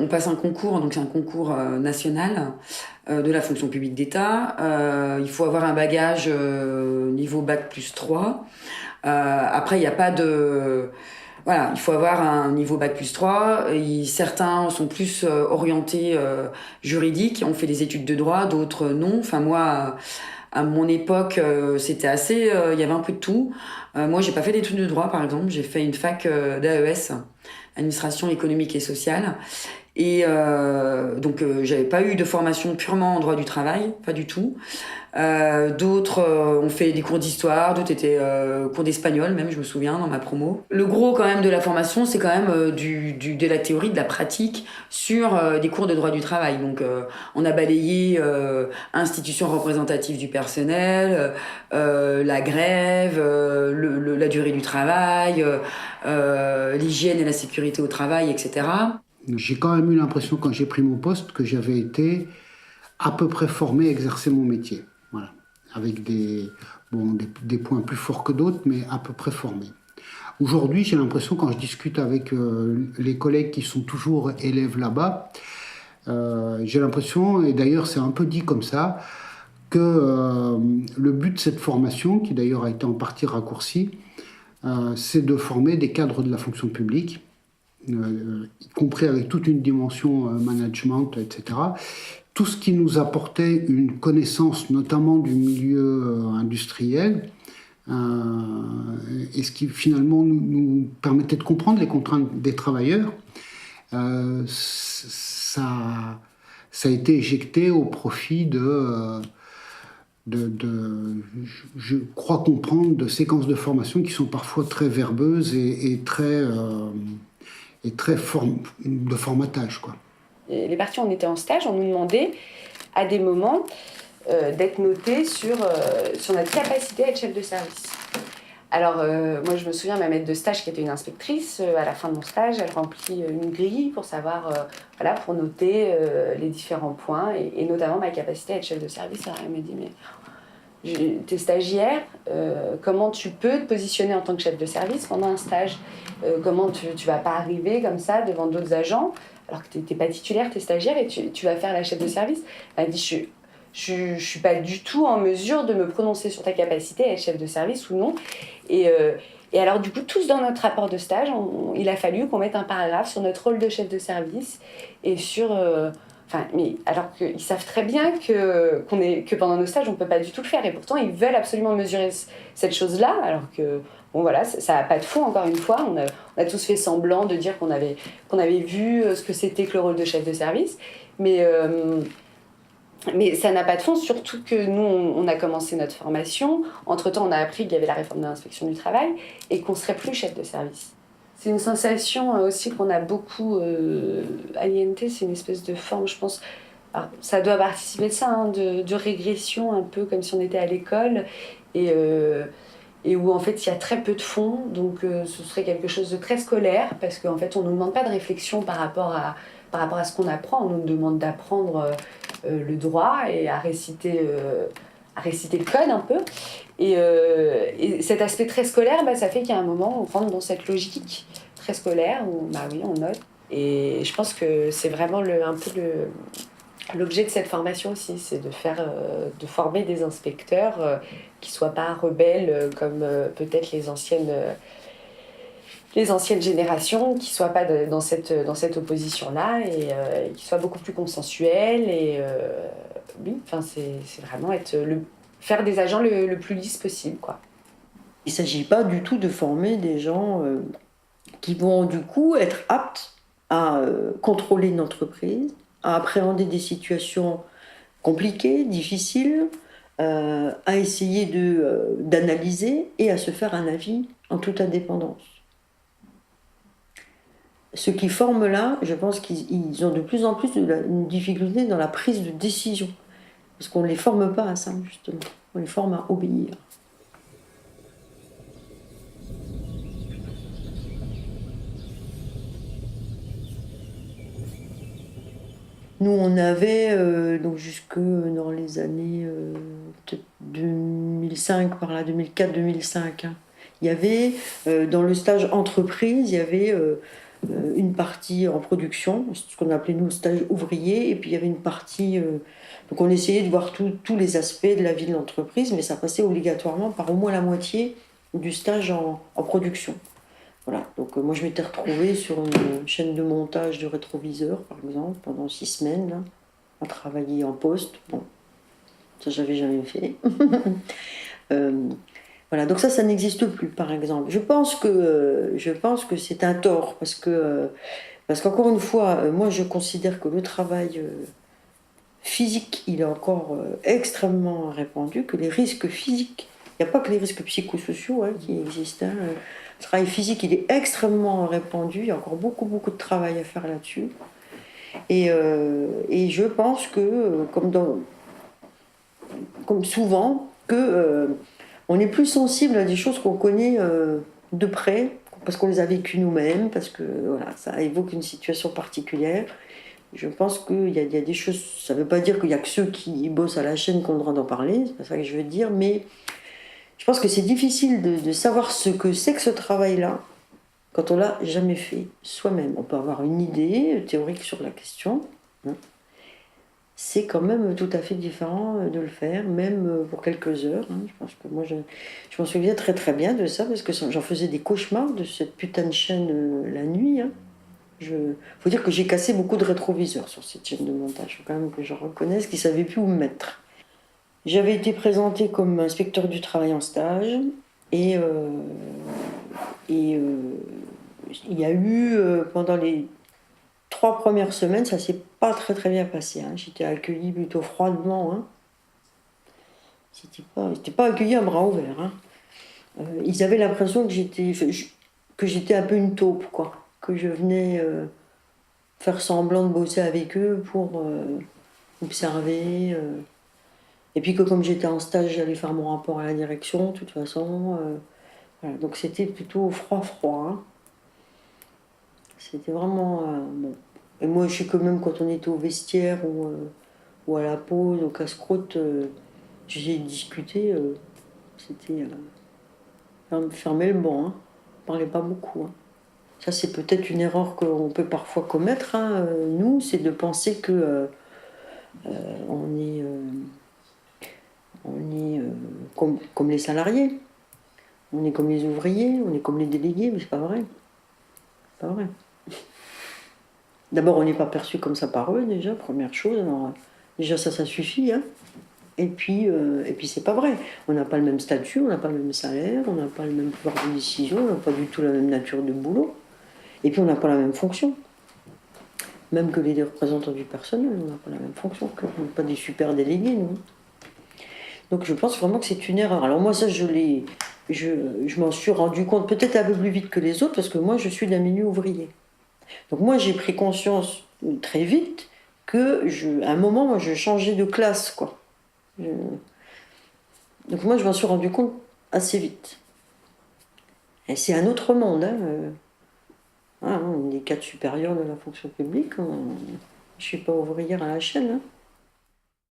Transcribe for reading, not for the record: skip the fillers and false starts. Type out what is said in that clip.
on passe un concours, donc c'est un concours national de la fonction publique d'État. Il faut avoir un bagage niveau bac+3. Après, il n'y a pas de... Voilà, il faut avoir un niveau bac+3. Certains sont plus orientés juridiques, ont fait des études de droit, d'autres non. Enfin, moi, à mon époque, c'était assez... il y avait un peu de tout. Moi, j'ai pas fait d'études de droit, par exemple. J'ai fait une fac d'AES, administration économique et sociale. Et donc, j'avais pas eu de formation purement en droit du travail, pas du tout. D'autres ont fait des cours d'histoire, d'autres étaient cours d'espagnol, même, je me souviens, dans ma promo. Le gros, quand même, de la formation, c'est quand même de la théorie, de la pratique sur des cours de droit du travail. Donc, on a balayé institutions représentatives du personnel, la grève, la durée du travail, l'hygiène et la sécurité au travail, etc. J'ai quand même eu l'impression, quand j'ai pris mon poste, que j'avais été à peu près formé à exercer mon métier. Voilà. Avec des points plus forts que d'autres, mais à peu près formé. Aujourd'hui, j'ai l'impression, quand je discute avec les collègues qui sont toujours élèves là-bas, j'ai l'impression, et d'ailleurs c'est un peu dit comme ça, que le but de cette formation, qui d'ailleurs a été en partie raccourcie, c'est de former des cadres de la fonction publique, y compris avec toute une dimension management, etc. Tout ce qui nous apportait une connaissance, notamment du milieu industriel, et ce qui finalement nous permettait de comprendre les contraintes des travailleurs, ça a été éjecté au profit je crois comprendre, de séquences de formation qui sont parfois très verbeuses et très de formatage, quoi. Les parties, on était en stage, on nous demandait à des moments d'être notés sur notre capacité à être chef de service. Alors, moi, je me souviens, ma maître de stage, qui était une inspectrice, à la fin de mon stage, elle remplit une grille pour savoir, voilà, pour noter les différents points, et notamment ma capacité à être chef de service. Alors, elle me dit, mais t'es stagiaire, comment tu peux te positionner en tant que chef de service pendant un stage? Comment tu vas pas arriver comme ça devant d'autres agents, alors que t'es pas titulaire, t'es stagiaire, et tu vas faire la chef de service? Elle dit, je suis pas du tout en mesure de me prononcer sur ta capacité à être chef de service ou non. Et alors, du coup, tous dans notre rapport de stage, il a fallu qu'on mette un paragraphe sur notre rôle de chef de service et sur... mais alors qu'ils savent très bien que pendant nos stages, on ne peut pas du tout le faire. Et pourtant, ils veulent absolument mesurer cette chose-là, alors que, bon voilà, ça n'a pas de fond, encore une fois. On a tous fait semblant de dire qu'on avait vu ce que c'était que le rôle de chef de service. Mais ça n'a pas de fond, surtout que nous, on a commencé notre formation. Entre-temps, on a appris qu'il y avait la réforme de l'inspection du travail et qu'on ne serait plus chef de service. C'est une sensation aussi qu'on a beaucoup à l'INT, c'est une espèce de forme, je pense. Alors, ça doit participer de ça, hein, de régression, un peu comme si on était à l'école, et où en fait il y a très peu de fond, donc ce serait quelque chose de très scolaire, parce qu'en fait on ne nous demande pas de réflexion par rapport à ce qu'on apprend, on nous demande d'apprendre le droit et à réciter le code un peu. Et cet aspect très scolaire, ça fait qu'à un moment, on rentre dans cette logique très scolaire où, oui, on note. Et je pense que c'est vraiment l'objet de cette formation aussi, c'est de former des inspecteurs qui ne soient pas rebelles comme peut-être les anciennes générations, qui ne soient pas dans cette opposition-là, et qui soient beaucoup plus consensuels. Et oui, c'est vraiment faire des agents le plus lisse possible, quoi. Il ne s'agit pas du tout de former des gens qui vont du coup être aptes à contrôler une entreprise, à appréhender des situations compliquées, difficiles, à essayer d'analyser et à se faire un avis en toute indépendance. Ceux qui forment là, je pense qu'ils ont de plus en plus une difficulté dans la prise de décision. Parce qu'on ne les forme pas à ça, justement. On les forme à obéir. Nous, on avait, donc jusque dans les années 2005, par là, 2004-2005, hein, il y avait, dans le stage entreprise, il y avait une partie en production, ce qu'on appelait nous stage ouvrier, et puis il y avait une partie... donc on essayait de voir tous les aspects de la vie de l'entreprise, mais ça passait obligatoirement par au moins la moitié du stage en production. Voilà, donc moi je m'étais retrouvée sur une chaîne de montage de rétroviseurs, par exemple, pendant 6 semaines, là, à travailler en poste. Bon, ça j'avais jamais fait. Voilà, donc ça n'existe plus, par exemple. Je pense que c'est un tort, parce qu'encore une fois, moi je considère que le travail physique, il est encore extrêmement répandu, que les risques physiques, il n'y a pas que les risques psychosociaux qui existent. Le travail physique, il est extrêmement répandu, il y a encore beaucoup, beaucoup de travail à faire là-dessus. Et je pense que, comme souvent, on est plus sensible à des choses qu'on connaît de près, parce qu'on les a vécues nous-mêmes, parce que voilà, ça évoque une situation particulière. Je pense qu'il y a des choses, ça ne veut pas dire qu'il n'y a que ceux qui bossent à la chaîne qui ont le droit d'en parler, c'est pas ça que je veux dire, mais je pense que c'est difficile de savoir ce que c'est que ce travail-là quand on l'a jamais fait soi-même. On peut avoir une idée théorique sur la question, hein. C'est quand même tout à fait différent de le faire, même pour quelques heures, hein. Je pense que moi, je m'en souviens très très bien de ça, parce que j'en faisais des cauchemars de cette putain de chaîne la nuit, hein. Faut dire que j'ai cassé beaucoup de rétroviseurs sur cette chaîne de montage. Il faut quand même que je reconnaisse qu'ils ne savaient plus où me mettre. J'avais été présentée comme inspecteur du travail en stage, et il y a eu, pendant les 3 premières semaines, ça s'est pas très très bien passé, hein. J'étais accueillie plutôt froidement, hein. J'étais pas accueillie à bras ouverts, hein. Ils avaient l'impression que j'étais un peu une taupe, quoi. Que je venais faire semblant de bosser avec eux pour observer. Et puis que comme j'étais en stage, j'allais faire mon rapport à la direction, de toute façon. Voilà. Donc c'était plutôt froid, hein. C'était vraiment bon. Et moi, je sais que même quand on était au vestiaire ou à la pause, au casse-croûte, j'ai discuté. C'était fermer le banc, hein. On parlait pas beaucoup, hein. Ça, c'est peut-être une erreur qu'on peut parfois commettre, hein, nous, c'est de penser que on est comme les salariés, on est comme les ouvriers, on est comme les délégués, mais c'est pas vrai. C'est pas vrai. D'abord, on n'est pas perçu comme ça par eux, déjà, première chose. Alors, déjà, ça suffit, hein. Et puis c'est pas vrai. On n'a pas le même statut, on n'a pas le même salaire, on n'a pas le même pouvoir de décision, on n'a pas du tout la même nature de boulot. Et puis on n'a pas la même fonction. Même que les représentants du personnel, on n'a pas la même fonction, on n'est pas des super délégués, nous. Donc je pense vraiment que c'est une erreur. Alors moi, ça, je m'en suis rendu compte peut-être un peu plus vite que les autres, parce que moi, je suis d'un milieu ouvrier. Donc moi, j'ai pris conscience très vite que, à un moment, moi, je changeais de classe, quoi. Donc moi, je m'en suis rendu compte assez vite. Et c'est un autre monde, hein. On est des cadres supérieurs de la fonction publique. Je ne suis pas ouvrière à la chaîne, hein.